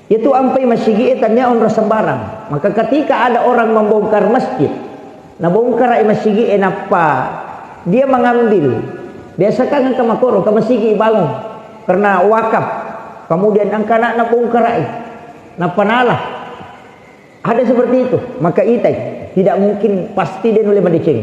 Itu ampai masjid tanya on sembarang. Maka ketika ada orang membongkar masjid, nah bongkar masjid apa? Dia mengambil. Biasa kan ke makoro ke masjid bangun karena wakaf. Kemudian angka nak bongkar na panalah. Ada seperti itu. Maka itu tidak mungkin pasti dia boleh mendeceng.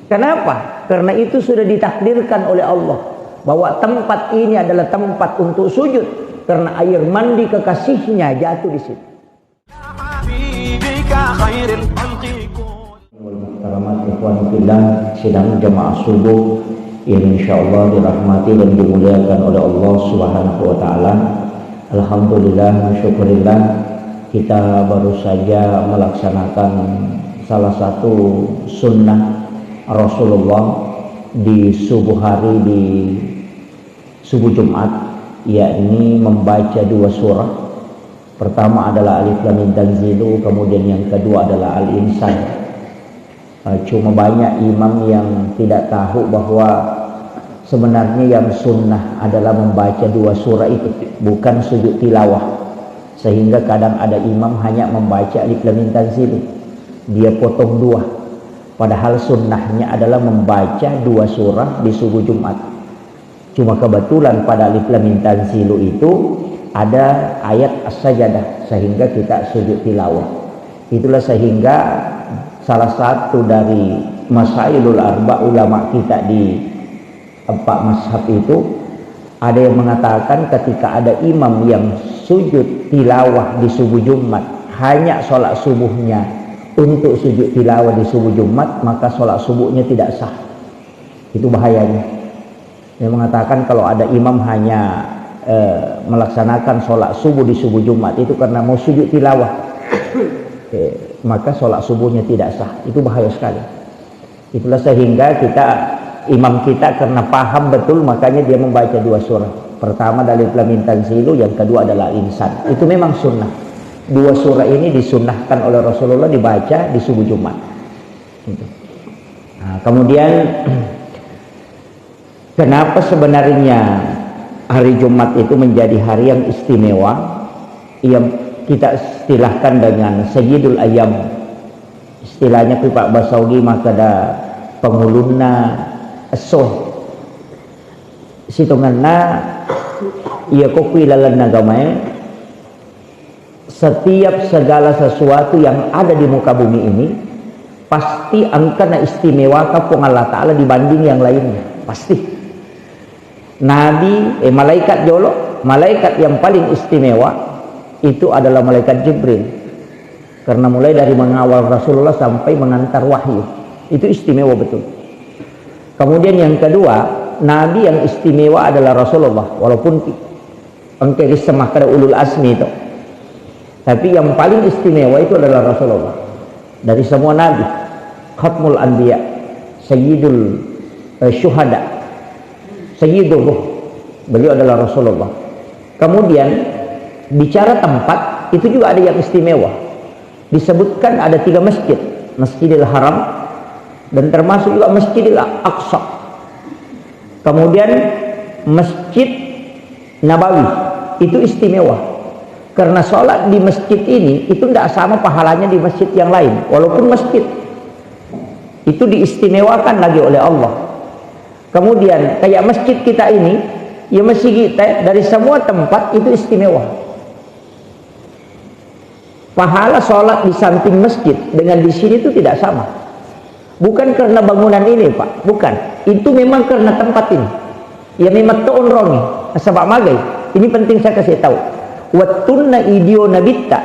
Kenapa? Karena itu sudah ditakdirkan oleh Allah bahwa tempat ini adalah tempat untuk sujud. Karena air mandi kekasihnya jatuh di situ. Sidang jamaah subuh yang insyaallah dirahmati dan dimuliakan oleh Allah Subhanahu wa taala. Alhamdulillah, syukurillah, kita baru saja melaksanakan salah satu sunnah Rasulullah di subuh hari, di subuh Jumat, yakni membaca dua surah. Pertama adalah Alif Lam Mim Tanzilu, kemudian yang kedua adalah Al-Insan. Cuma banyak imam yang tidak tahu bahwa sebenarnya yang sunnah adalah membaca dua surah itu, bukan sujud tilawah. Sehingga kadang ada imam hanya membaca Alif Lam Mim Tanzilu, dia potong dua, padahal sunnahnya adalah membaca dua surah di subuh Jumat. Cuma kebetulan pada Alif Lam Mim Tanzilu itu ada ayat As-Sajdah sehingga kita sujud tilawah. Itulah sehingga salah satu dari masailul arba ulama kita di empat mazhab itu ada yang mengatakan ketika ada imam yang sujud tilawah di subuh Jumat, hanya sholat subuhnya untuk sujud tilawah di subuh Jumat, maka sholat subuhnya tidak sah. Itu bahayanya. Dia mengatakan kalau ada imam hanya melaksanakan sholat subuh di subuh Jumat itu karena mau sujud tilawah, maka sholat subuhnya tidak sah. Itu bahaya sekali. Itulah sehingga imam kita karena paham betul, makanya dia membaca dua surah. Pertama dari Alif Lam Mim Tanzilu, yang kedua adalah Insan. Itu memang sunnah. Dua surah ini disunnahkan oleh Rasulullah dibaca di subuh Jumat. Nah, kemudian kenapa sebenarnya hari Jumat itu menjadi hari yang istimewa, yang kita istilahkan dengan Sayyidul Ayyam. Istilahnya Pak Basaugi maka ada pengulunna esoh situnganna ia kokui lalan nagamai. Setiap segala sesuatu yang ada di muka bumi ini pasti angkana istimewa kapung Allah Ta'ala dibanding yang lainnya, pasti. Nabi, malaikat jolo, malaikat yang paling istimewa itu adalah malaikat Jibril, karena mulai dari mengawal Rasulullah sampai mengantar wahyu, itu istimewa betul. Kemudian yang kedua, Nabi yang istimewa adalah Rasulullah, walaupun engkau semah kada ulul azmi itu, tapi yang paling istimewa itu adalah Rasulullah dari semua Nabi. Khatmul Anbiya, Sayyidul Syuhada, Sayyidul Ruh, beliau adalah Rasulullah. Kemudian bicara tempat itu juga ada yang istimewa. Disebutkan ada 3 masjid, Masjidil Haram dan termasuk juga Masjidil Aqsa. Kemudian Masjid Nabawi itu istimewa karena sholat di masjid ini itu tidak sama pahalanya di masjid yang lain, walaupun masjid itu diistimewakan lagi oleh Allah. Kemudian kayak masjid kita ini, ya masjid kita dari semua tempat itu istimewa. Pahala sholat di samping masjid dengan di sini itu tidak sama. Bukan karena bangunan ini, Pak, bukan. Itu memang karena tempat ini. Ya memang tuon rongi, sebab magai. Ini penting saya kasih tahu. Wattunna idio nabitta,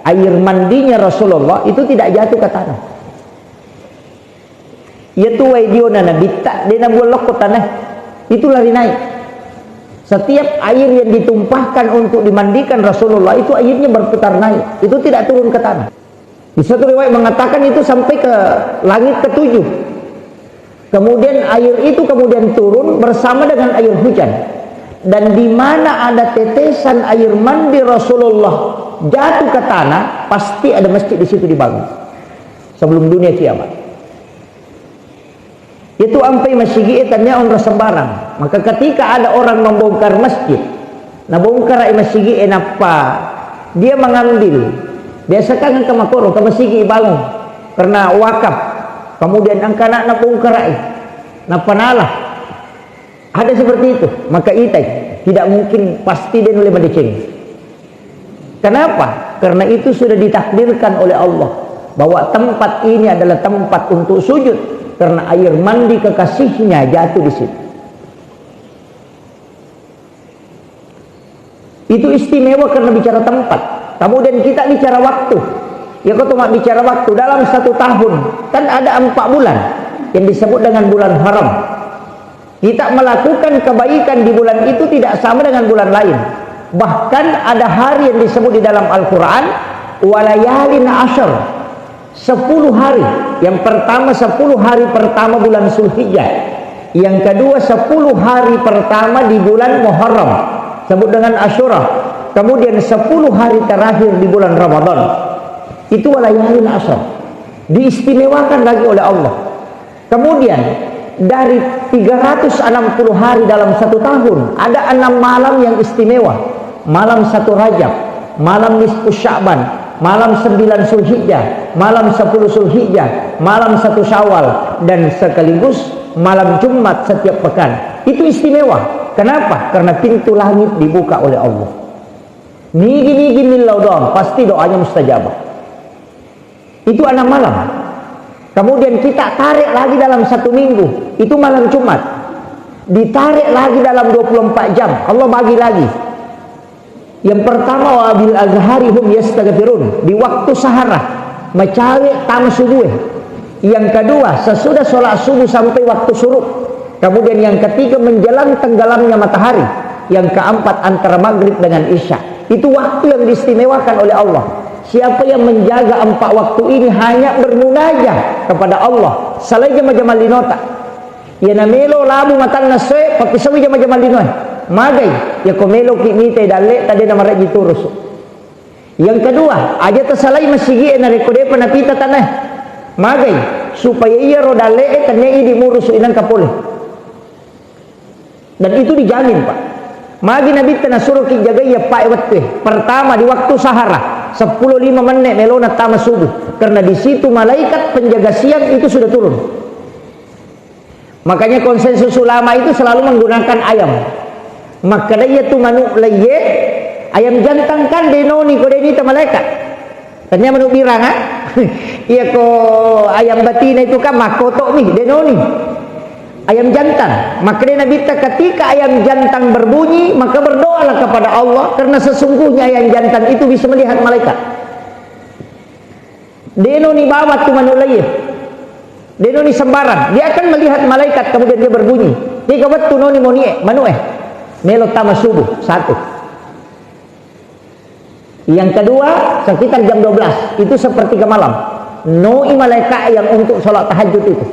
air mandinya Rasulullah itu tidak jatuh ke tanah. Yaitu idio nabitta, dia nabualok ke tanah. Itu lari naik. Setiap air yang ditumpahkan untuk dimandikan Rasulullah itu airnya berputar naik, itu tidak turun ke tanah. Di satu riwayat mengatakan itu sampai ke langit ke-7. Kemudian air itu kemudian turun bersama dengan air hujan. Dan di mana ada tetesan air mandi Rasulullah jatuh ke tanah, pasti ada masjid di situ dibangun sebelum dunia kiamat. Itu ampai masjid tanya on sembarang. Maka ketika ada orang membongkar masjid, Nabongkar ay masigi enapa. Dia mengambil. Biasa kan ke makoro, ke masigi bangun karena wakaf. Kemudian angka nak nabongkar ay napanalah. Ada seperti itu. Maka itai tidak mungkin pasti dia oleh madeceng. Kenapa? Karena itu sudah ditakdirkan oleh Allah bahwa tempat ini adalah tempat untuk sujud karena air mandi kekasihnya jatuh di situ. Itu istimewa karena bicara tempat. Kemudian kita bicara waktu. Ya kau cuma bicara waktu dalam 1 tahun. Kan ada 4 bulan yang disebut dengan bulan haram. Kita melakukan kebaikan di bulan itu tidak sama dengan bulan lain. Bahkan ada hari yang disebut di dalam Al-Quran walayalin ashar, 10 hari. Yang pertama 10 hari pertama bulan Zulhijjah. Yang kedua 10 hari pertama di bulan Muharram, sebut dengan Asyura. Kemudian 10 hari terakhir di bulan Ramadan. Itu walayalin ashar, diistimewakan lagi oleh Allah. Kemudian dari 360 hari dalam 1 tahun ada 6 malam yang istimewa. Malam 1 Rajab, malam nisfu Sya'ban, malam 9 Zulhijjah, malam 10 Zulhijjah, malam 1 Syawal, dan sekaligus malam Jumat setiap pekan. Itu istimewa. Kenapa? Karena pintu langit dibuka oleh Allah. Nigi millau doang, pasti doanya mustajabah. Itu 6 malam. Kemudian kita tarik lagi dalam 1 minggu, itu malam Jumat. Ditarik lagi dalam 24 jam, Allah bagi lagi. Yang pertama wabil azhari hum yastaghfirun, di waktu sahara, macawe tam subuh. Yang kedua sesudah sholat subuh sampai waktu syuruk. Kemudian yang ketiga menjelang tenggelamnya matahari. Yang keempat antara maghrib dengan isya. Itu waktu yang diistimewakan oleh Allah. Siapa yang menjaga 4 waktu ini hanya bermunajah kepada Allah. Salai jama-jama linota. Ya namelo labu matan naswe pakai sawi jama-jama linoi. Magai ya komelo kinite dalle tadi nama raji turus. Yang kedua, aja tersalai masigi na rekode panapita tanah. Magai supaya ia rodalle tanya di murus inang kapole. Dan itu dijamin, Pak. Magi nabi tanah suruh ki jaga ya Pak waktu. Pertama di waktu sahara 10:05 menit melona tama subuh. Karena di situ malaikat penjaga siang itu sudah turun. Makanya konsensus ulama itu selalu menggunakan ayam. Maka dia tu manu laye ayam jantan kan denoni ko denita malaikat. Tanya manu birang ha? Iya ko ayam betina itu kan makoto nih denoni. Ayam jantan. Maka dia Nabi ketika ayam jantan berbunyi maka berdoalah kepada Allah karena sesungguhnya ayam jantan itu bisa melihat malaikat. Denoni bawa tu manu laye. Denoni sembarang. Dia akan melihat malaikat kemudian dia berbunyi. Dia kawat tu noni monie manu melo tama subuh 1. Yang kedua sekitar jam 12 itu sepertiga malam. Noi malaikat yang untuk sholat tahajud itu.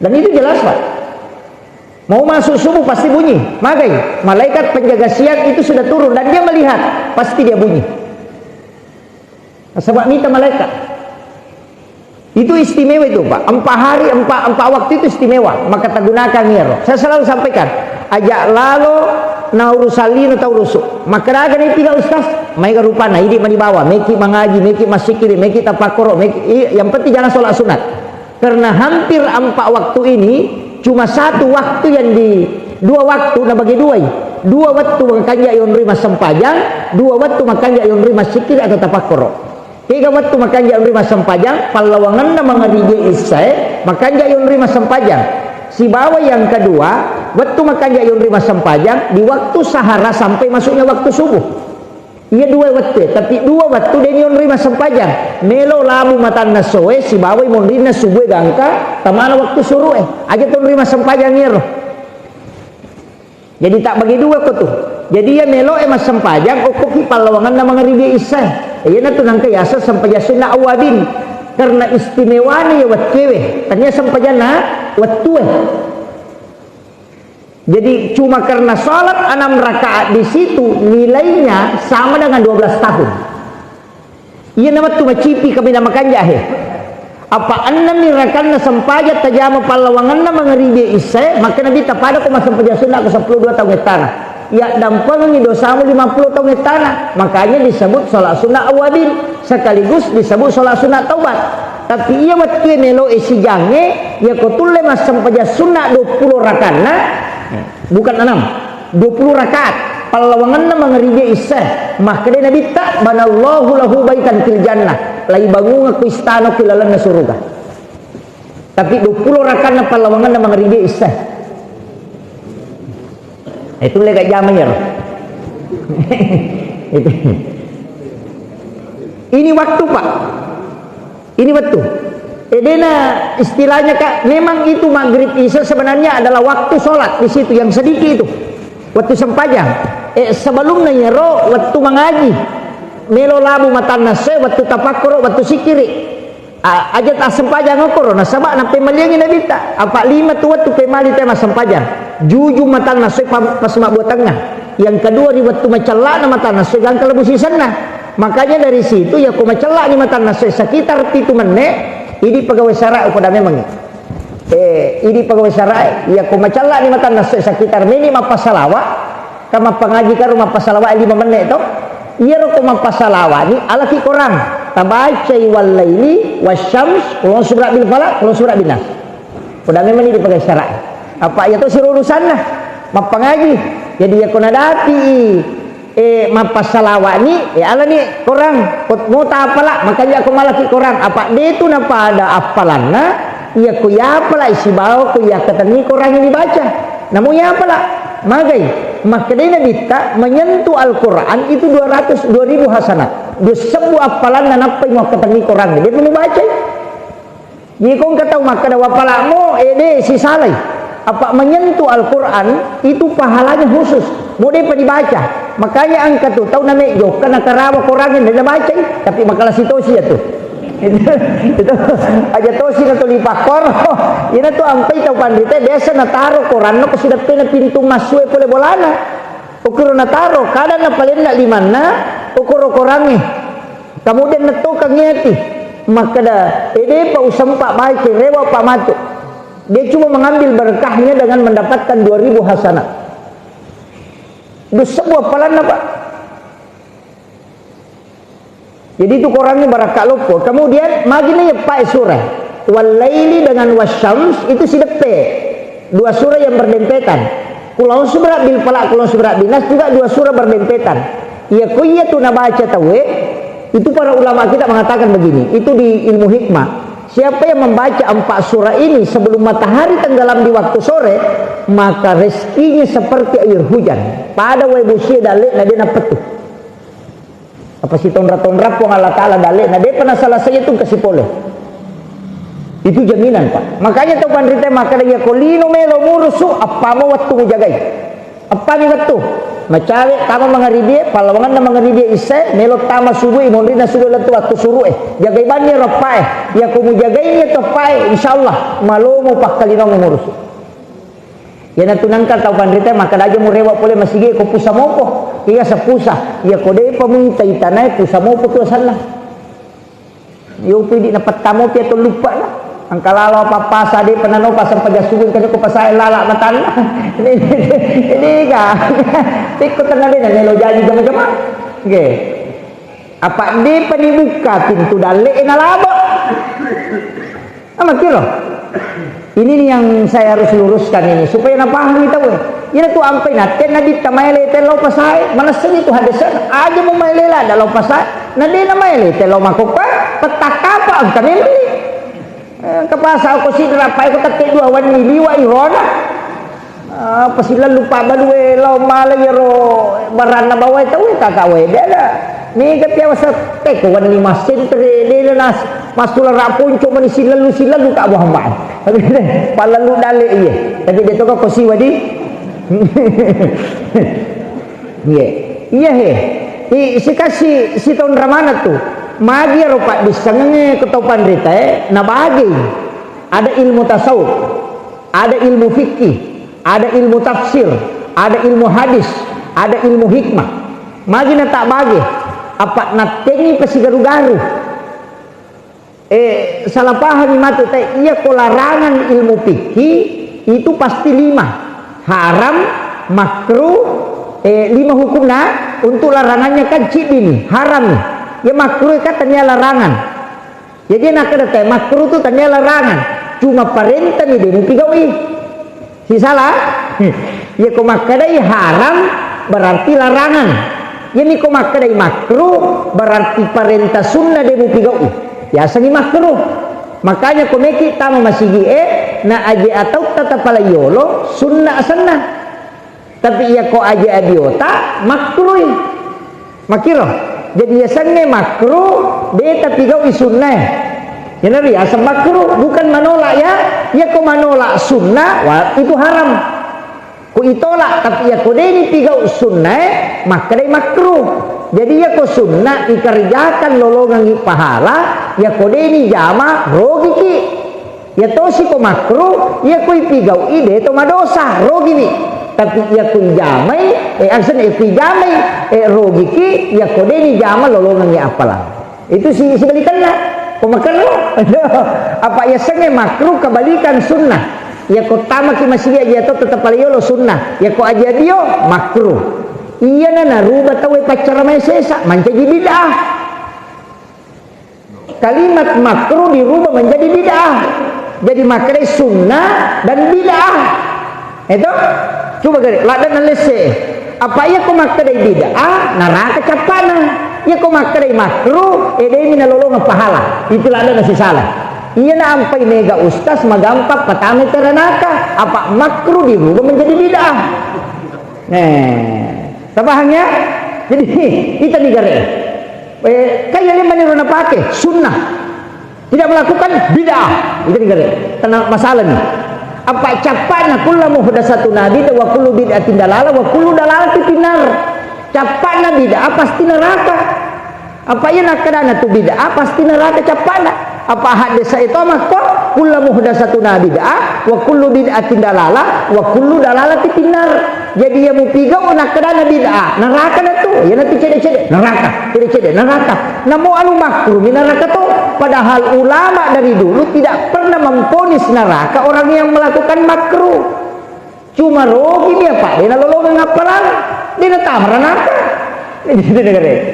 Dan itu jelas Pak. Mau masuk subuh pasti bunyi. Magai malaikat penjaga siang itu sudah turun dan dia melihat pasti dia bunyi. Sebab minta malaikat. Itu istimewa itu Pak. 4 hari 4 waktu itu istimewa. Maka kita gunakan ngero. Saya selalu sampaikan. Ajak lalu naurusalino tau rusuk. Maka ada nih 3 ustaz. Mereka rupana ini manibawa. Meki mengaji, meki masikiri, meki tapakoro, meki. Yang penting jangan sholat sunat. Karena hampir 4 waktu ini cuma 1 waktu yang di 2 waktu nah bagi 2. 2 waktu makanya yang nerima sempajang, 2 waktu makanya yang nerima sikir atau tapakoro. 3 waktu makanya yang nerima sempajang, palawangan na mga DJ isay, makanya yang nerima sempajang. Si bawa yang kedua, waktu makanya yang nerima sempajang di waktu sahara sampai masuknya waktu subuh. Iya 2 waktu, tapi 2 waktu dia yang nerima sempajang. Melo labu matan nasoe, si bawa yang nerima subuh gangka, tamana waktu suruh aja tu nerima sempajang nyer. Jadi tak bagi 2 kok tuh. Jadi ya melo mas sempajang, okoki palawangan na mga ribi isay. Iya na to nang kayasa sampajasun na awadin karena istimewanya ya wat kewe tanya sampajana wat tuwe. Jadi cuma karena salat 6 rakaat di situ nilainya sama dengan 12 tahun. Iya nama tu macipi kami namakan jahe. apa anna mirakanna sampaja tajama palawanganna mangaribe ise maka nabi tapada ko masampaja sunna ko 12 tahun tanah ya dampang ni dosamu 50 tahun tanah makanya disebut salat sunat awabin sekaligus disebut salat sunat taubat tapi ia waktu melo isi jange ya kotulle masampaja sunat 20 rakaat bukan 6 20 rakaat palawanganna mangaribe ise maka nabi tak banallahu lahu baitan fil jannah lai bangun aku istana kilalan na surga tapi 20 rakaat na palawangan na mga ribe isa itu lega jaman ya ini waktu pak ini waktu edena istilahnya kak memang itu maghrib isya sebenarnya adalah waktu sholat di situ yang sedikit itu waktu sempajang sebelumnya nyero waktu mengaji melo labu matan nase waktu tapakur waktu sikiri aja tak sempajang ngokoro na sabak na pemaliangin na bita apa 5 tu waktu pemali tema sempajang juju matan nase pas mak buat tengah yang kedua di waktu macala na matan nase gang kelebusi sana makanya dari situ ya ko macala ni matan nase sekitar 7 menit ini pegawai sarai pada memang ini pegawai sarai ya ko macala ni matan nase sekitar minimal pasalawa kama pengaji ka rumah pasalawa 5 menit tu iya roko mampasalawani ala ki Quran tabacai wal laili wasyams kulon surat bil falaq kulon surat bin nas udah memang ini dipakai syarat apa ya to urusan lah mapangaji jadi ya kuna dati mampasalawani ala ni Quran mau ta apala makanya aku malah ki Quran apa dia tu napa ada apalanna iya ku ya apala isi bawa ku ya katani Quran yang dibaca namun ya apala magai maka dia kita menyentuh Al-Quran itu 200 2000 hasanat dia sebuah apalan dan apa yang mau ketengi Quran dia mau baca jadi kau kata maka ada wapalamu si salai apa menyentuh Al-Quran itu pahalanya khusus mau dia dibaca makanya angkat tuh tahu namanya jok karena karawa Quran yang dia baca tapi makalah situasi ya tuh itu aja tosi na tulipakor ina tu ampai tau pandita biasa na taro Quran no sudah pena pintu masuk pole bolana ukur na taro kada na palen na limanna ukur Quran kemudian na to kangeti maka da ede pa usampa baik rewa pa matu dia cuma mengambil berkahnya dengan mendapatkan 2000 hasanat itu sebuah palan apa jadi itu Qurannya barakat lupa kemudian magina ya pak surah walaili dengan wasyams itu si depe 2 surah yang berdempetan kulon surat bil falaq kulon surat bin nas juga 2 surah berdempetan ya kuya tu nabaca tahu itu para ulama kita mengatakan begini itu di ilmu hikmah siapa yang membaca 4 surah ini sebelum matahari tenggelam di waktu sore maka rezekinya seperti air hujan pada webusia dalek na dena petuh apa si tonra-tonra pun Allah Ta'ala dalek nah dia pernah salah saya itu kasih pole itu jaminan pak makanya tu pandrita maka dia kolino melo murusu apa mau waktu menjagai apa ni waktu macari tama mangaribi palawangan na mangaribi isa melo tama subuh imondina subuh latu waktu suruh jagai bani rapai ya kumu jagai ni topai insyaallah malo mo pakkalino murusu ya natunangkan tau pandrita maka aja mo rewa pole masige ko pusa mopo iya sa pusa ya kode pamunta itanay pusa mopo tu asalah yo pidi na patamo pia to lupa na ang kalalo papasa di panano pasang pagasugun kasi ko pasay lala matan ini ka tikot na din nelo janji gama-gama okay apa di panibuka pintu dali na labo ama kiro ini nih yang saya harus luruskan ini supaya napahami tahu ini tuh ampai naten nabi tamaile telo pasai manasen itu hadasan aja mau mailela dalam pasai nadi na maile telo makopa petakapa ang kanin kapasa ko sidra pa ko takke 2 wan miliwa irona pasilan lupa balue lo malayro barana bawai tahu kakawe dia ni kapia wasa teko wan 5 sentre dia nas masula rapun cuma ni silalu ka buah mak palalu dale iya tapi dia tu ko si wadi iya si kasih si tahun ramana tu magi rupa disangnya ketopan rita na bagi ada ilmu tasawuf ada ilmu fikih ada ilmu tafsir ada ilmu hadis ada ilmu hikmah magi na tak bagi apa natengi pasigaru-garu salah paham matu teh iya ko larangan ilmu fikih itu pasti 5 haram makruh 5 hukumna untuk larangannya kan cidin haram ya makruh katanya larangan jadi nak ada teh makruh tu tanya larangan cuma perintah ni dia pigawi si salah ya ko makadai haram berarti larangan ya ni ko makadai makruh berarti perintah sunnah dia pigawi ya sangi makruh makanya komeki tama masigi na aje atau tata pala yolo sunnah sunnah tapi iya ko aje abiota makruh makiro jadi ya sangi makruh dia tapi kau sunnah ya nabi asal makruh bukan menolak ya ko menolak sunnah wah itu haram ku itolak tapi ya ko deni pigau sunnah makadai makruh jadi ya ko sunnah ikerjakan lolongan pahala ya ko deni jama rogi ki ya tosi ko makruh ya ko ipigau ide to madosa rogi ni tapi ya ko jamai aksen ipijamai rogi ki ya ko deni jama lolongan ya apalah itu si balikanlah ko makruh apa ya senge makruh kebalikan sunnah ya ko tama ki masih aja to tetap paliyolo sunnah ya ko aja dio makruh iya na rubah tahu pacar may sesa menjadi bid'ah kalimat makruh dirubah menjadi bid'ah jadi makruh sunnah dan bid'ah itu coba gari ladan lese apa ya ko makruh bid'ah neraka capana ya ko makruh makruh ini nalolong pahala itu ladan nasi salah iya na ampai mega ustaz magampak patame teranaka apa makruh dirubah menjadi bid'ah tabahannya jadi kita negara kayak yang mana orang pakai sunnah tidak melakukan bid'ah itu negara tenang masalah nih apa capana kullu muhdatsatun bid'ah wa kullu bid'atin dalalah wa kullu dalalatin finnar capana bid'ah pasti neraka apa yang nak kadana tu bid'ah pasti neraka capana apa hadis itu mah kok kullu muhdatsatun bid'ah wa kullu bid'atin dalalah wa kullu dalalatin finnar jadi ya mupigau nak kadana bid'ah neraka na tu ya nanti cede-cede neraka namo anu makruh neraka tu padahal ulama dari dulu tidak pernah memponis neraka orang yang melakukan makruh cuma rogi dia pak dia lolongan ngapalan dia tamar neraka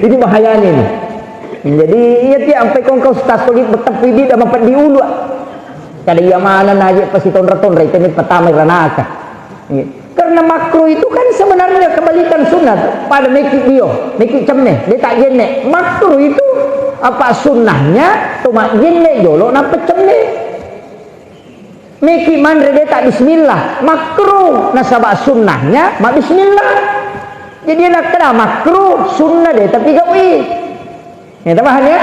ini bahayanya ini jadi iya ti sampai kau stas lagi betepi di dalam di ulu kada iya mana aja pasti tonra-tonra itu ni pertama neraka karena makruh itu kan sebenarnya kebalikan sunat pada meki cemeh dia tak jene makruh itu apa sunnahnya cuma jene jolo napa cemeh meki mandre dia tak bismillah makruh nasabah sunnahnya mak bismillah jadi nak kena makruh sunnah dia tapi gawi ya tambahannya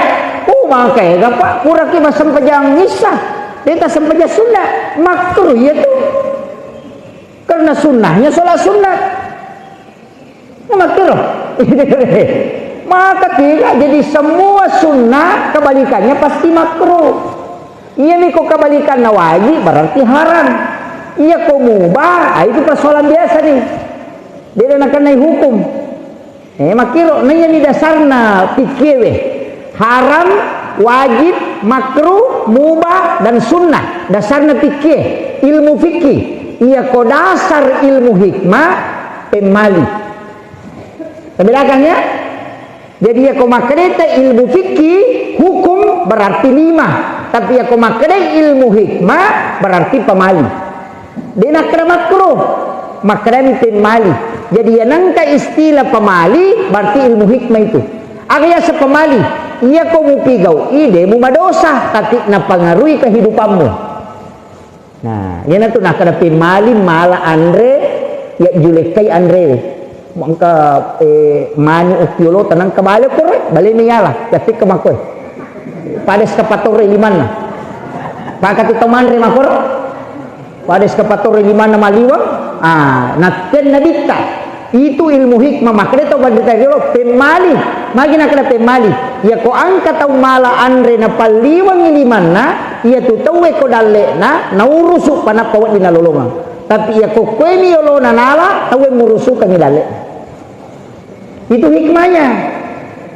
makai gapa kuraki masam pejang nisah dia tak sempejang sunnah makruh ya tu karena sunnahnya sholat sunnah makruh maka tidak jadi semua sunnah kebalikannya pasti makruh iya nih kok kebalikan wajib berarti haram iya kok mubah itu persoalan biasa nih dia nak kena hukum makiro nanya ni dasarna pikir haram wajib makruh mubah dan sunnah dasarna pikir ilmu fikih iya ko dasar ilmu hikmah pemali belakangnya jadi ya ko makreta ilmu fikih hukum berarti 5 tapi ya ko makreta ilmu hikmah berarti pemali dia nak kena makruh makreta pemali jadi ya nangka istilah pemali berarti ilmu hikmah itu agaknya sepemali iya ko mupigau ide mu madosa tapi napangaruhi kehidupanmu. Nah, yana tu nak kada pemali mala andre ya julekai andre mangka mani upiolo tanang kabale kore bali miyala ketik kemakoi pades kapatore limana pakat itu mandre makor pades kapatore limana maliwang naten nabita itu ilmu hikmah makre to badita yo pemali magi nak kada pemali ya ko angka tau mala andre na paliwang limana ia tu tahu ko dalle na urusuk pana pawat dina lolongan tapi ia ko kweni yolo nanala tahu murusuk kami dalle itu hikmahnya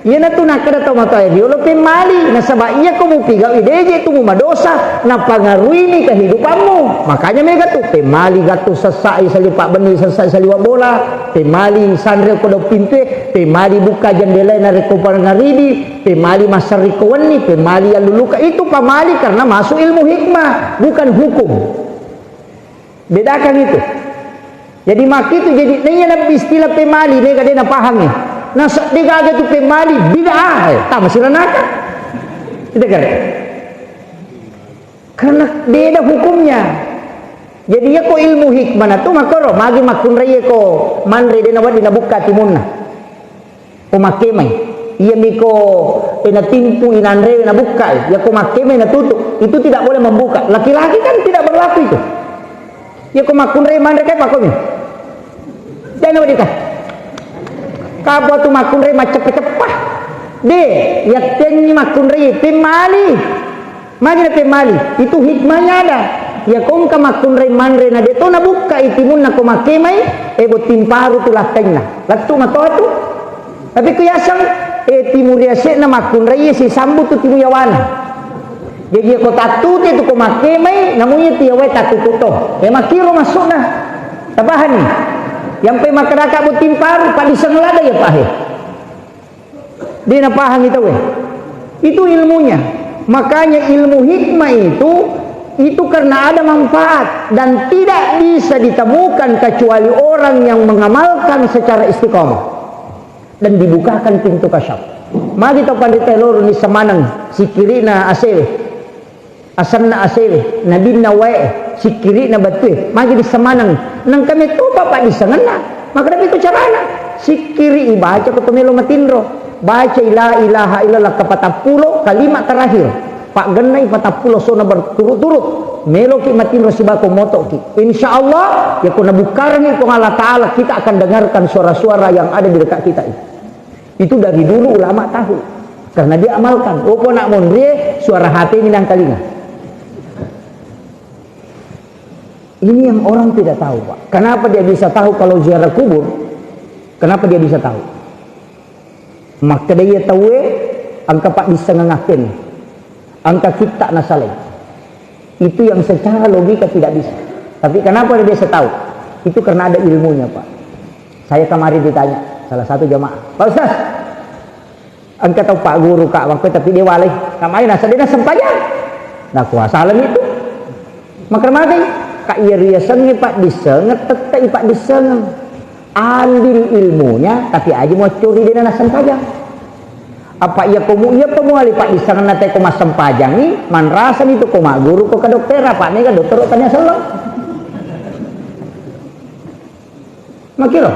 Iya na tu nak kada tahu mata dia lo pemali na sabab iya ko mo pigaw ideje tu mo madosa na pangaruhi ni kehidupanmu. Makanya mereka tu pemali gatu sesai sali pak beni sesai sali bola, pemali sandre ko do pintu, pemali buka jendela na reko ngaribi, pemali masar reko wani, pemali yang luluka itu pemali karena masuk ilmu hikmah bukan hukum. Bedakan itu. Jadi maki itu jadi nanya istilah pemali ni kada na paham ni. Nah, dia kagak tu pemali bid'ah, tak masih renaka. Kita kan? Karena dia ada hukumnya. Jadi ya ko ilmu hikmah na tu makoro magi makun raya ko manre dia nawad dina buka timunna. O makemai. Iya miko ina timpu inanre na buka. Ya ko makemai na tutup. Itu tidak boleh membuka. Laki-laki kan tidak berlaku itu. Ya ko makun raya manre kai pakomi. Dan nawad dikah. Kabo tu makun re macam cepah de ya tenni makun re pemali magi na pemali itu hikmahnya ada ya kong ka makun re manre na de to na buka itimun na ko makemai bo timparu tu latengna latu mato tu tapi ku yasang timur yase na makun re si sambu tu timu yawana jadi ko tatu tu ko makemai namunya tiawe tatu to makiro masuk na tabahan ni yang pe masyarakat butimparu pak disenglada ya pak dia nak paham itu ilmunya. Makanya ilmu hikmah itu karena ada manfaat dan tidak bisa ditemukan kecuali orang yang mengamalkan secara istiqamah dan dibukakan pintu kasyaf. Mari kita pandai loro ni semanang sikirina asewe asanna asewe nabinna wae sikiri na batue magi di semanang nang kami tu bapak di sengena maka itu carana sikiri ibaca ko tumelo matindro baca la ilaha illallah ke 40 kalimat terakhir pak genai 40 sona berturut-turut melo ki matindro sibako moto ki insyaallah ya ko nabukarni ko Allah taala kita akan dengarkan suara-suara yang ada di dekat kita itu dari dulu ulama tahu karena dia amalkan opo nak mondre suara hati minang kalinga. Ini yang orang tidak tahu, Pak. Kenapa dia bisa tahu kalau ziarah kubur? Kenapa dia bisa tahu? Maka dia tahu angka Pak bisa ngakin. Angka kita nasaleh. Itu yang secara logika tidak bisa. Tapi kenapa dia bisa tahu? Itu karena ada ilmunya, Pak. Saya kemarin ditanya salah satu jamaah, Pak Ustaz, angka tahu Pak Guru Kak waktu tapi dia walih. Kamain asal dia sempayang. Nah kuasa alam itu. Maka Kak iya riasan Pak disenget tetai Pak disenget ambil ilmunya tapi aja mau curi dia nasan pajang apa iya kamu iya pemuali Pak disenget nanti koma sempajang nih man rasan itu koma guru kok ke dokter apa nih kan dokter tanya salah makanya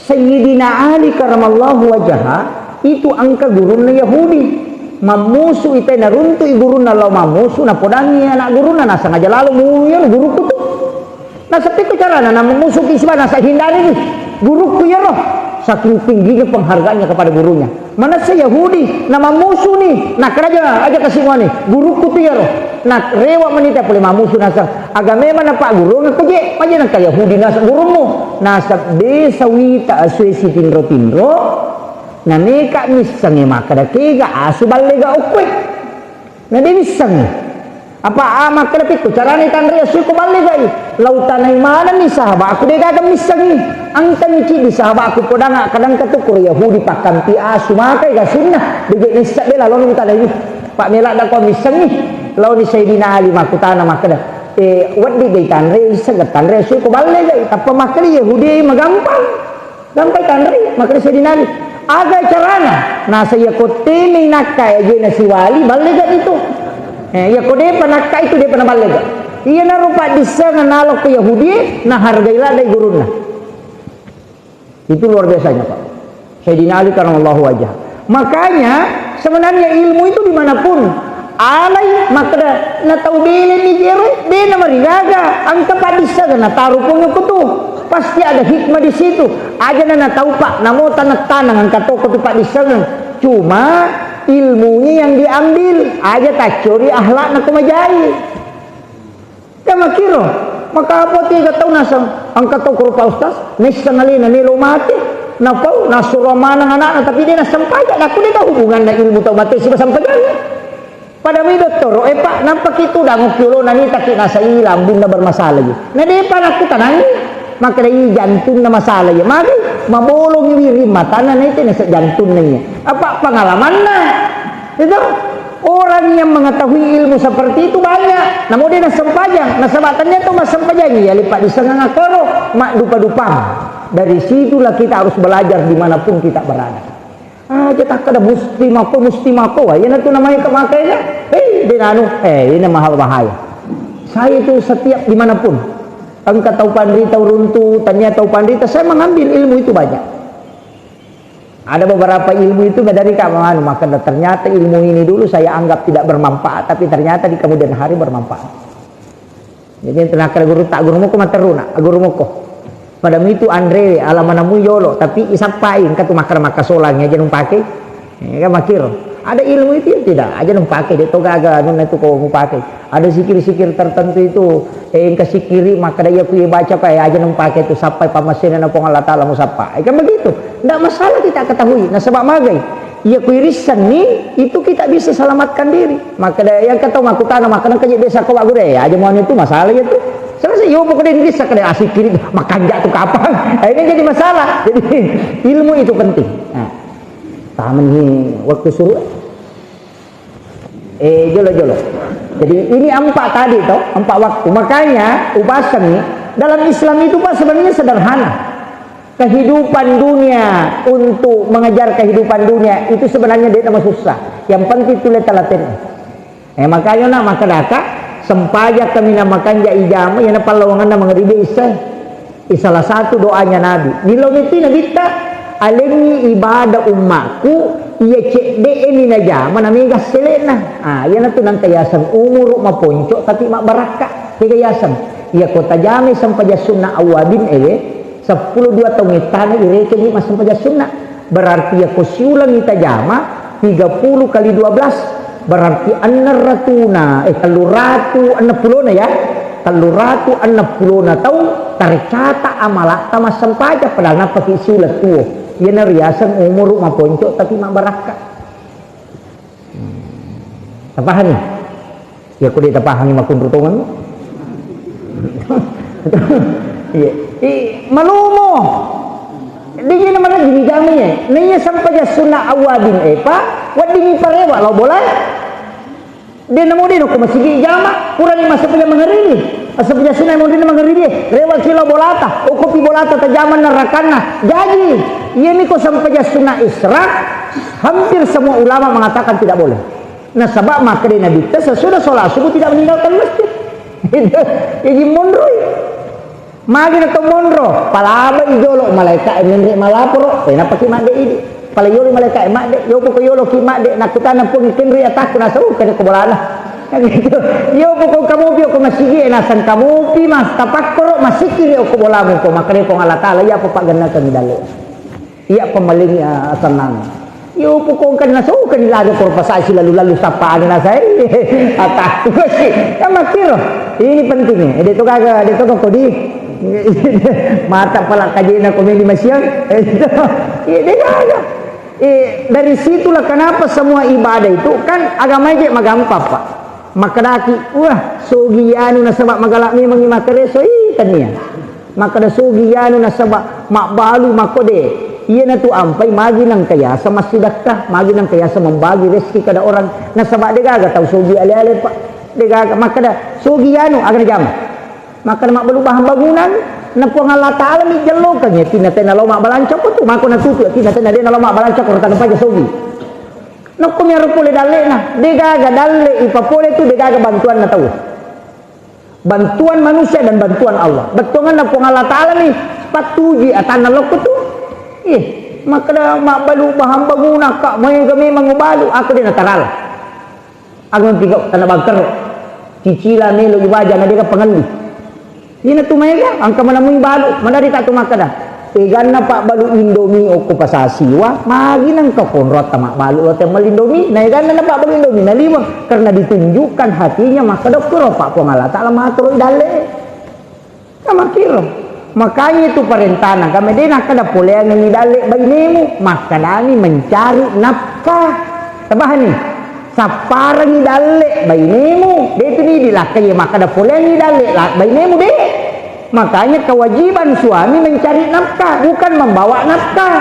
Sayyidina Ali karamallahu wajaha itu angka guruna Yahudi mamusu ite na runtu iguruna law mamusu na podangi anak guruna na sengaja lalu muyur guruku tuh nah seperti cara na mamusu kisah nasa hindari nih guruku ya roh saking tingginya penghargaannya kepada gurunya mana saya Yahudi nama musuh nih nak raja aja kasih nih guruku tuh ya roh nak rewa menita boleh mamusu nasa agama mana Pak guru nak kerja aja nak Yahudi nasa gurumu nasa desa wita asuesi tindro na neka misangi makada kega asu balega ukwe na di misangi apa makada pitu carane tanri asu ko balega lautan ay mana ni sahabat aku dega ga misangi ang tanici di sahabat aku podanga kadang katukur Yahudi pakampi asu makai ga sunnah dege nisa bela lalu kita lagi Pak melak da ko misangi lalu ni Sayyidina Ali makutana makada wadi gay tanri sagat tanri asu ko balega tapi makada Yahudi magampang gampang tanri makada Sayyidina Ali ada carana nah saya kotemi nakai aja nasi wali balega itu ya kode panakai itu dia pernah balega iya na rupa disa ngalok ke Yahudi nah hargailah dari guruna itu luar biasanya Pak Sayyidina Ali karamallahu wajah makanya sebenarnya ilmu itu dimanapun alai maka na tahu bele ni jero be na marigaga angka padisa na taruh punya kutu pasti ada hikmah di situ aja na tahu Pak namo tanah angka toko tu Pak disengen cuma ilmunya yang diambil aja tak curi akhlak na kumajai kama kiro maka apa tiga tahun nasang angka toko Pak Ustaz nisang alina nilo mati napau nasurama nang anak tapi dia nasampaya aku dia tahu hubungan na ilmu tau mati si sampaya pada mi doktor pak nampak itu dah ngokyolo nani taki nasa ilang bunda bermasalah je na dia pa aku tanangi maka dari jantung na masalah je mari mabolong wiri mata na itu nasa jantung na apa pengalaman na itu orang yang mengetahui ilmu seperti itu banyak namun dia nasampajang nasabatannya itu masampajang ya lipat di sengah ngakoro mak dupa-dupa dari situlah kita harus belajar dimanapun kita berada kita kada musti mako ya itu namanya kemakainya ini mahal bahaya saya itu setiap dimanapun engkau tahu pandrita runtu tanya tahu pandrita saya mengambil ilmu itu banyak. Ada beberapa ilmu itu dari kamu maka ternyata ilmu ini dulu saya anggap tidak bermanfaat tapi ternyata di kemudian hari bermanfaat. Jadi tenaga guru tak guru moko materuna guru moko. Pada itu Andre alamanamu yolo tapi isapain katu makar solangnya aja nung pakai. Kan makir. Ada ilmu itu ya tidak aja nung pakai de toga aga nun itu kau mau pakai. Ada sikir-sikir tertentu itu kasih kiri maka dia kuy baca kayak aja nung pakai itu sampai pamasin na pong Allah Taala musapa. Kan begitu. Tidak masalah kita ketahui. Nah sebab magai ia kuirisan nih itu kita bisa selamatkan diri. Maka yang kata aku tanah makanan kerja biasa kau aku deh aja mau itu masalah itu. Selesai yo pokoknya bisa kada asik kiri makan jatuh kapan. Ini jadi masalah. Jadi ilmu itu penting. Nah, taman ini waktu suruh jolo. Jadi ini empat tadi toh, empat waktu. Makanya ubasan nih dalam Islam itu Pak sebenarnya sederhana. Kehidupan dunia untuk mengejar kehidupan dunia itu sebenarnya dia nama susah. Yang penting itu letalatin. Makanya nak maka daka sempajak kami namakan ja ijama yang apa lawangan nama ngeribe salah satu doanya Nabi. Nilomiti Nabi ta alimi ibadah ummaku ia cek de ini naja mana mega selena yana tu nang kayasan umur maponco tapi mak baraka kayasan ia kota jami sampai sunnah awadin 10-2 tahun itana ireke ni mas sampai sunnah berarti ya kosiulang ita jama 30 kali 12 berarti annratuna taluratu annapulona ya taluratu annapulona tahun tercatat amalak tamas sampai padahal napa kisiulat tuo ia riasan umur maponco tapi mak baraka. Tapahani. Ya ko di tapahani makun rutungan. Iya. Malumo. Di naman na ginigami eh. Niya sampai sunnah awadin pa. Wadi parewa lo boleh. Dia namo din ko masigi jama kurang masuk pa mangarini. Asap jasuna mo din mangarini. Rewa kilo bolata. O kopi bolata tajaman narakana. Jadi ini kok sampai sunnah Isra hampir semua ulama mengatakan tidak boleh. Nah sebab maka di Nabi sesudah sholat subuh tidak meninggalkan masjid. Ini mondroi. Magi na to mondro, palaba idolo malaikat menri malaporo, na paki made idi. Pala yolo malaikat made, yo ko yolo ki made nakutana pun kinri atak na sau kada ko bolana. Gitu. Yo ko kamu ko masigi nasan kamu pi mas tapakkoro masikiri ko bolamu ko makare ko Allah Taala ya pa ganna kan dalo. Iya pemaling senang. Yo pukong kan na sau kan lagi ko pasasi lalu sapaan na saya. Atak ko si. Kamakiro. Ini pentingnya. Dito ko di mata pala kajian komedi masyang dari situlah kenapa semua ibadah itu kan agama aja magampang Pak makadaki wah sugiyanu na sabab magalami mangimakare so tania makada sugiyanu na sabab makbalu makode iya na tu ampai magi nang kaya sama sidakah magi nang kaya sama membagi rezeki kada orang na sabab degaga tahu sugi ale-ale Pak degaga makada sugiyanu agar jam maka mak belum bahan bangunan napo Allah Taala mi jelo kan ya tinate na mak balanca ko tu mako na tutu tinate na de na mak balanca ko tan pa sogi nako mi ro pole dalle na degaga dalle ipapole tu degaga bantuan na tahu bantuan manusia dan bantuan Allah betongan napo Allah Taala ni patuji atana lokko tu maka da mak balu bahan bangunan kak may kami mangubalu ako din nataral agon tiga tanah bangker cicilan ni lo ibaja na dia pengendi. Ini tu mereka, angka mana mui balu, mana dia tak tu makan dah. Pegan na pak balu Indomie oko pasasiwa, magi nang kaponrot tamak balu lo temal Indomie, naigan na pak balu Indomie na lima karena ditunjukkan hatinya maka dokter pak pengalat tak lama turun dale. Sama kira, Makanya itu perintah kami dia nak kada boleh yang dalik bainemu, maka kami mencari nafkah. Tabahan ni, saparang dalik bainemu, dia itu ni dilakai maka kada boleh yang dalik bainemu deh. Makanya kewajiban suami mencari nafkah, bukan membawa nafkah.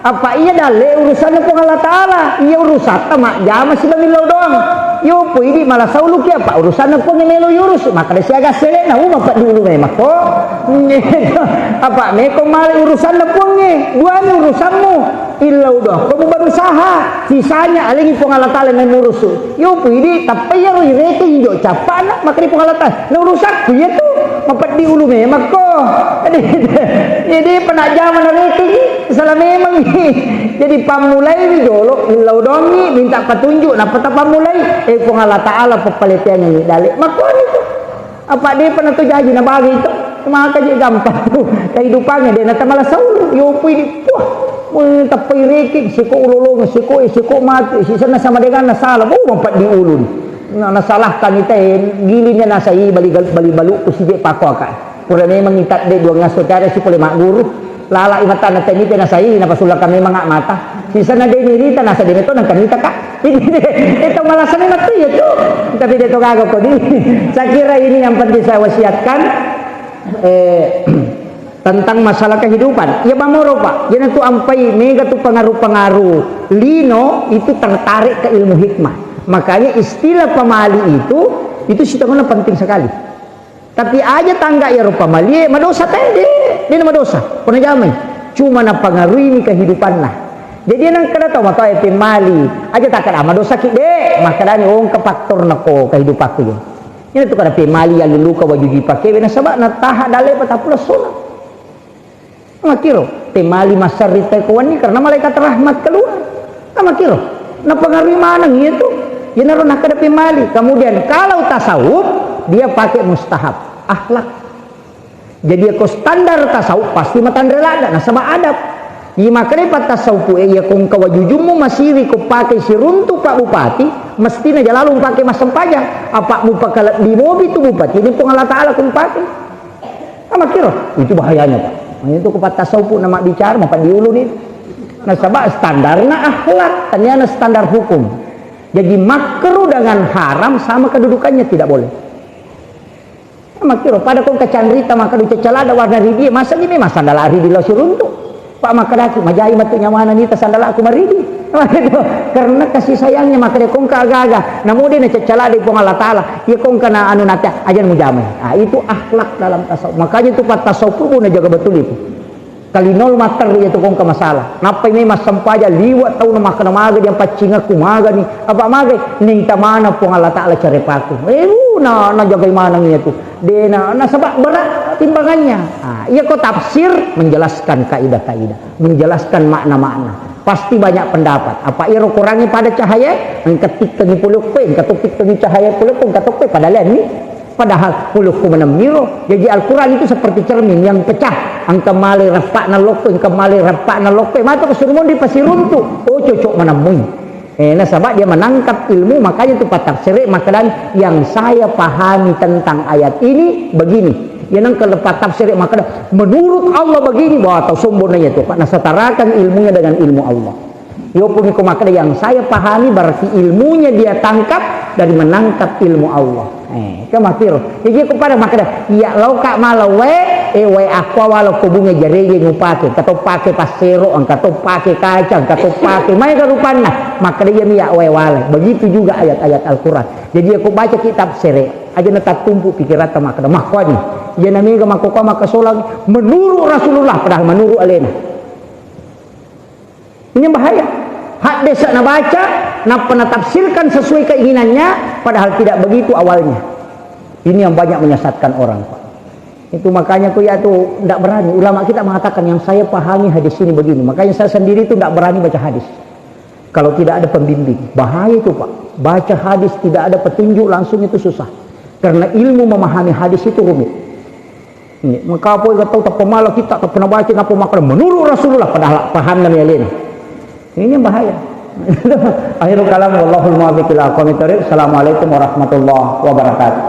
Apa ia dalik urusannya pun Allah Ta'ala, ia urusan mak jama si bamilau doang. Yo po ini malah saulu ki apa urusannya pun melo urus, maka dia siaga selek na mapak dulu memang ko. Apa meko mali urusannya pun ni, dua ni urusanmu. Ilau doang, kamu berusaha, sisanya alingi pun Allah Ta'ala yang urus. Yo po ini tapi ya rete hidup capak nak maka di pun Allah Ta'ala. Na urusan ku ya tu, mapak di ulu memang ko. Jadi penak zaman rete ni salah memang. Jadi pamulai ni jolok ilau dongi minta petunjuk nak peta pamulai pun Allah Ta'ala pepalitian ni dalik makon itu apa dia pernah tu janji nak bagi itu maka je gampang tu kehidupannya dia nak malah saulu yo pui di wah tapi rekik siko ululung siko mati si sana sama dengan salah mampat di ulun nak salahkan kita gilinya nasai bali balu usije pakokan kurang memang kita de dua ngaso cara si boleh mak guru lala imata na teni na sai na pasula kami mga mata sisa na din nirita nasa din ito nang kanita ka ito malasan na to ito tapi dito gago ko din saya kira ini yang penting saya wasiatkan tentang masalah kehidupan ya bamoro pak yan itu ampai mega tu pengaruh-pengaruh lino itu tertarik ke ilmu hikmah makanya istilah pemali itu sitanguna penting sekali. Tapi aja tangga ya rupa malie madosa tadi dia madosa pernah jamin cuma nak pengaruhi kehidupan lah jadi nang kada tahu maka mali aja tak kada madosa ki de maka dani ong ke faktor nako kehidupanku ini tu kada mali yang luka waju dipake bena sabab na taha dale patapula sunat makiro mali masarita kawan ni karena malaikat rahmat keluar makiro na pengaruhi mana gitu ya naron nak kada mali kemudian kalau tasawuf dia pakai mustahab akhlak jadi aku standar tasawuf pasti matan rela nah sama adab iya makanya pat tasawuf ya kung kawajujumu masih ku pakai si runtuh pak bupati mestinya lalu pakai mas sempajang apa mu pakai di mobil tu bupati ini pun Allah Ta'ala kung pakai sama kira itu bahayanya pak itu ku pat tasawuf nama bicara mau pak diulun itu nah sabab standarnya akhlak ternyata standar hukum jadi makruh dengan haram sama kedudukannya tidak boleh. Makiro pada kong kacandrita maka du cecalada warna ridi masa gini mas sandala ridi lo suruntu pak maka daki majai matu nyawana nita sandala aku maridi karena kasih sayangnya maka dia kong kagaga namun dia cecalada pong Allah Ta'ala ya kong kana anu nata ajan mujamai itu akhlak dalam tasawuf makanya itu pat tasawuf pun jaga betul itu kali nol mater itu kong ke masalah napa ini mas sampaja liwat tahu nama kena maga yang pacinga kumaga ni apa maga ninta mana pong Allah Ta'ala carepaku na jaga mana itu dia na sebab berat timbangannya ia kau tafsir menjelaskan kaidah-kaidah menjelaskan makna-makna pasti banyak pendapat apa ia kurangi pada cahaya ketik tegi puluk pe ketik tegi cahaya puluk pun ketok pe pada lain ni padahal pulukku menamiro jadi Al-Quran itu seperti cermin yang pecah angka mali repak na lokpe angka mali repak na lokpe mata kesurmun di pasir runtuh cocok menamui nah sebab dia menangkap ilmu makanya itu patah serik makanan yang saya pahami tentang ayat ini begini yang kelepat tafsir maka menurut Allah begini bahwa atau sumbernya itu karena setarakan ilmunya dengan ilmu Allah yo pun maka yang saya pahami berarti ilmunya dia tangkap dari menangkap ilmu Allah kemakir jadi kepada maka ya lau kak malawe we aqua walau kubungnya jarege ngupake kato pake pasero kato pake kacang kato pake mai karupana maka dia miya we wale begitu juga ayat-ayat Al-Quran jadi aku baca kitab sere aja netak tumpu pikiran maka makwani dia namiga makoka maka solang menurut Rasulullah padahal menurut alena ini bahaya hak desa na baca na penatafsirkan sesuai keinginannya padahal tidak begitu awalnya ini yang banyak menyesatkan orang Pak itu makanya aku ya tuh tidak berani ulama kita mengatakan yang saya pahami hadis ini begini makanya saya sendiri itu tidak berani baca hadis kalau tidak ada pembimbing bahaya itu Pak baca hadis tidak ada petunjuk langsung itu susah karena ilmu memahami hadis itu rumit ini maka apa yang tahu tak pemalah kita tak pernah baca apa makna menurut Rasulullah padahal paham namanya lain ini bahaya akhirul kalam wallahul muwaffiq ila aqwamit thoriq. Assalamualaikum warahmatullahi wabarakatuh.